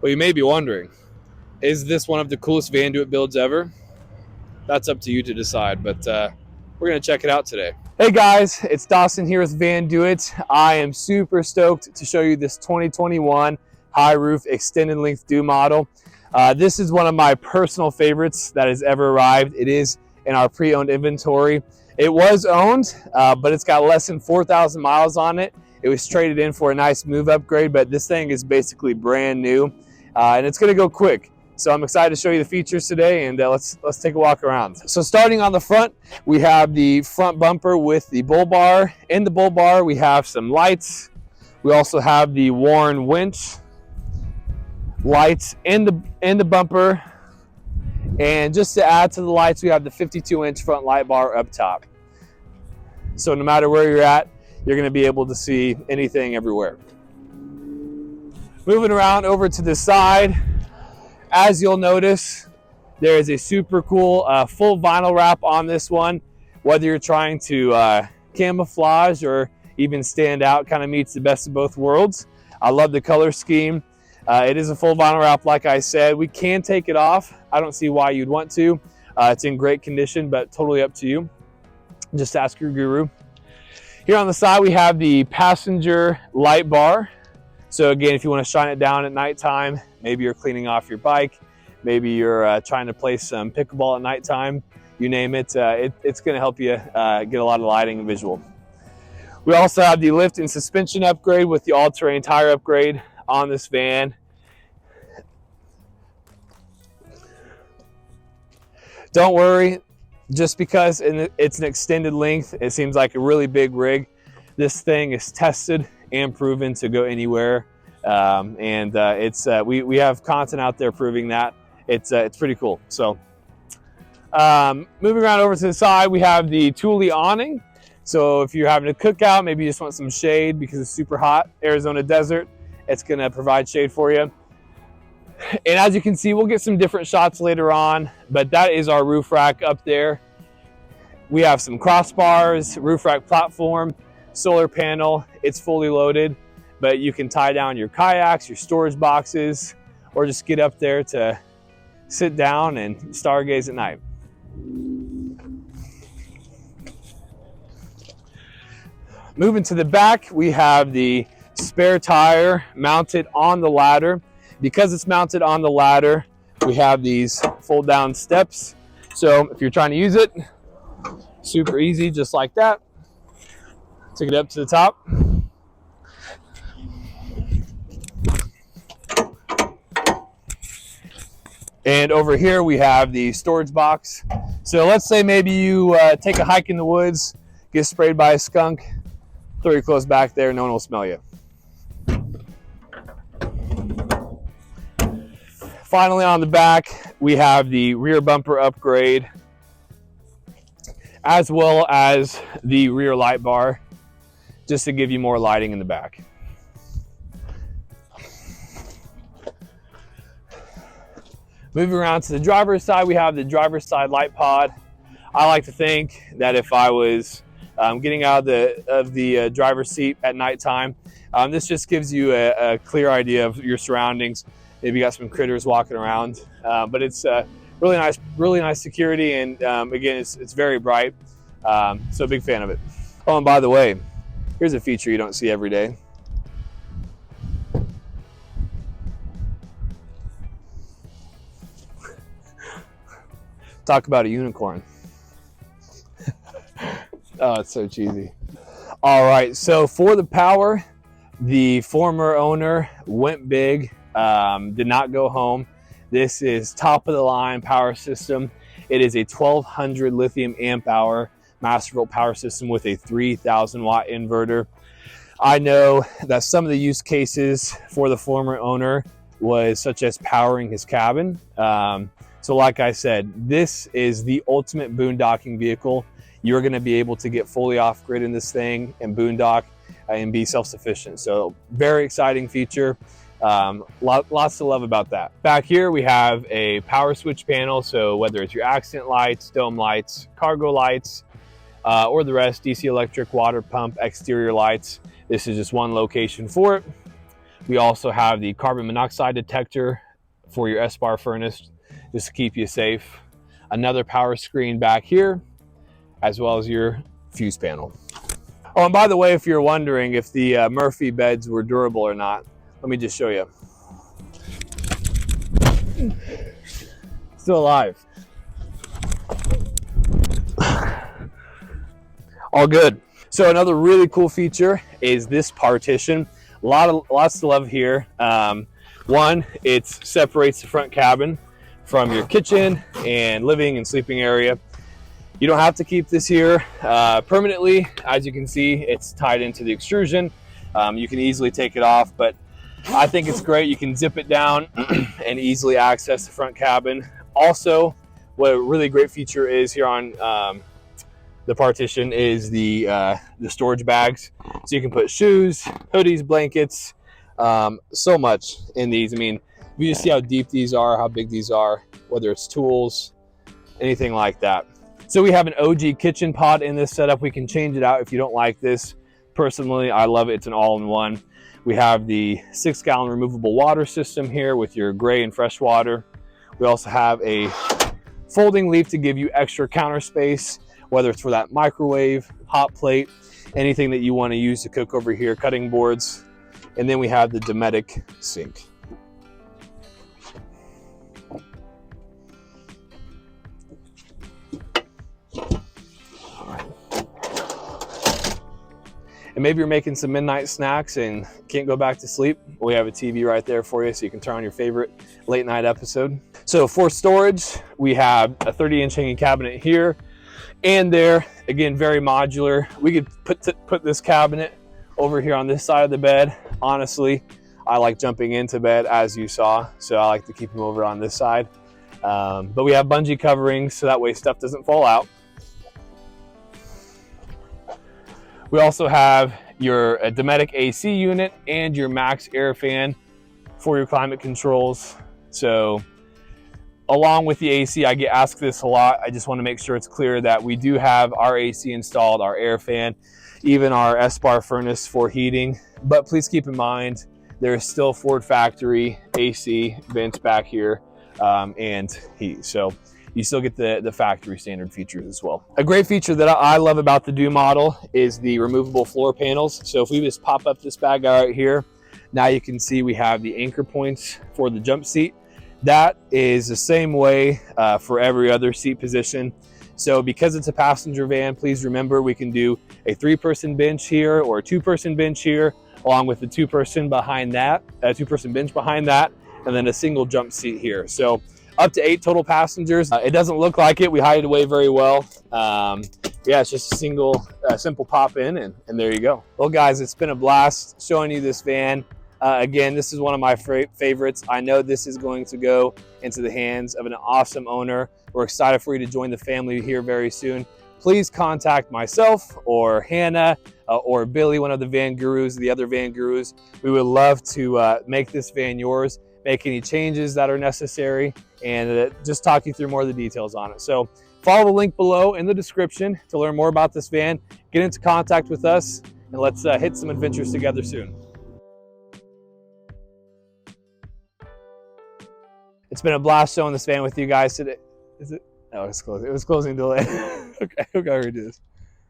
Well, you may be wondering, is this one of the coolest Vandoit builds ever? That's up to you to decide, but we're going to check it out today. Hey guys, it's Dawson here with Vandoit. I am super stoked to show you this 2021 high roof extended length due model. This is one of my personal favorites that has ever arrived. It is in our pre-owned inventory. It was owned, but it's got less than 4,000 miles on it. It was traded in for a nice move upgrade, but this thing is basically brand new, and it's going to go quick. So I'm excited to show you the features today, and let's take a walk around. So starting on the front, we have the front bumper with the bull bar. In the bull bar, we have some lights. We also have the Warren winch lights in the bumper. And just to add to the lights, we have the 52-inch front light bar up top. So no matter where you're at, you're going to be able to see anything everywhere. Moving around over to the side, as you'll notice, there is a super cool full vinyl wrap on this one. Whether you're trying to camouflage or even stand out, kind of meets the best of both worlds. I love the color scheme. It is a full vinyl wrap, like I said. We can take it off. I don't see why you'd want to. It's in great condition, but totally up to you. Just ask your guru. Here on the side, we have the passenger light bar. So again, if you want to shine it down at nighttime, maybe you're cleaning off your bike, maybe you're trying to play some pickleball at nighttime, you name it, it's going to help you get a lot of lighting and visual. We also have the lift and suspension upgrade with the all-terrain tire upgrade on this van. Don't worry, just because it's an extended length, it seems like a really big rig. This thing is tested and proven to go anywhere, we have content out there proving that. It's pretty cool. So moving around over to the side, we have the Thule awning. So if you're having a cookout, maybe you just want some shade because it's super hot, Arizona desert, it's going to provide shade for you. And as you can see, we'll get some different shots later on, but that is our roof rack up there. We have some crossbars, roof rack platform, solar panel. It's fully loaded, but you can tie down your kayaks, your storage boxes, or just get up there to sit down and stargaze at night. Moving to the back, we have the spare tire mounted on the ladder. Because it's mounted on the ladder, we have these fold down steps. So if you're trying to use it, super easy, just like that. Take it up to the top. And over here we have the storage box. So let's say maybe you take a hike in the woods, get sprayed by a skunk, throw your clothes back there, no one will smell you. Finally, on the back, we have the rear bumper upgrade, as well as the rear light bar, just to give you more lighting in the back. Moving around to the driver's side, we have the driver's side light pod. I like to think that if I was getting out of the driver's seat at nighttime, this just gives you a clear idea of your surroundings. Maybe you got some critters walking around, but it's really nice security, and again, it's very bright. So big fan of it. Oh, and by the way, here's a feature you don't see every day. Talk about a unicorn. Oh, it's so cheesy. All right, so for the power, the former owner went big, did not go home. This is top of the line power system. It is a 1200 lithium amp hour Mastervolt power system with a 3000 watt inverter. I know that some of the use cases for the former owner was such as powering his cabin. So like I said, this is the ultimate boondocking vehicle. You're going to be able to get fully off grid in this thing and boondock and be self-sufficient. So very exciting feature. Lots to love about that. Back here we have a power switch panel. So whether it's your accent lights, dome lights, cargo lights, or the rest, DC electric, water pump, exterior lights, this is just one location for it. We also have the carbon monoxide detector for your S-bar furnace, just to keep you safe. Another power screen back here, as well as your fuse panel. Oh, and by the way, if you're wondering if the Murphy beds were durable or not, let me just show you. Still alive. All good. So another really cool feature is this partition. Lots to love here. One, it separates the front cabin from your kitchen and living and sleeping area. You don't have to keep this here permanently. As you can see, it's tied into the extrusion. You can easily take it off, but I think it's great. You can zip it down and easily access the front cabin. Also, what a really great feature is here on the partition is the storage bags. So you can put shoes, hoodies, blankets, so much in these. I mean, you just see how deep these are, how big these are, whether it's tools, anything like that. So we have an OG kitchen pod in this setup. We can change it out if you don't like this. Personally, I love it. It's an all-in-one. We have the 6-gallon removable water system here with your gray and fresh water. We also have a folding leaf to give you extra counter space, whether it's for that microwave, hot plate, anything that you want to use to cook over here, cutting boards. And then we have the Dometic sink. And maybe you're making some midnight snacks and can't go back to sleep. We have a TV right there for you, so you can turn on your favorite late night episode. So for storage, we have a 30-inch hanging cabinet here and there. Again, very modular. We could put this cabinet over here on this side of the bed. Honestly, I like jumping into bed, as you saw, so I like to keep them over on this side. But we have bungee coverings, so that way stuff doesn't fall out. We also have your Dometic AC unit and your max air fan for your climate controls. So along with the AC, I get asked this a lot. I just want to make sure it's clear that we do have our AC installed, our air fan, even our S-bar furnace for heating. But please keep in mind, there is still Ford factory AC vents back here and heat. So you still get the factory standard features as well. A great feature that I love about the Do model is the removable floor panels. So if we just pop up this bad guy right here, now you can see we have the anchor points for the jump seat. That is the same way for every other seat position. So because it's a passenger van, please remember we can do a 3-person bench here or a 2-person bench here, along with the 2-person behind that, a 2-person bench behind that, and then a single jump seat here. So up to 8 total passengers. It doesn't look like it. We hide it away very well. Yeah, it's just a simple pop in and there you go. Well guys, it's been a blast showing you this van. Again, this is one of my favorites. I know this is going to go into the hands of an awesome owner. We're excited for you to join the family here very soon. Please contact myself or Hannah or Billy, one of the van gurus, the other van gurus. We would love to make this van yours, make any changes that are necessary, and just talk you through more of the details on it. So follow the link below in the description to learn more about this van. Get into contact with us, and let's hit some adventures together soon. It's been a blast showing this van with you guys today. Is it? No, it's closing. It was closing delay. Okay, we gotta redo this.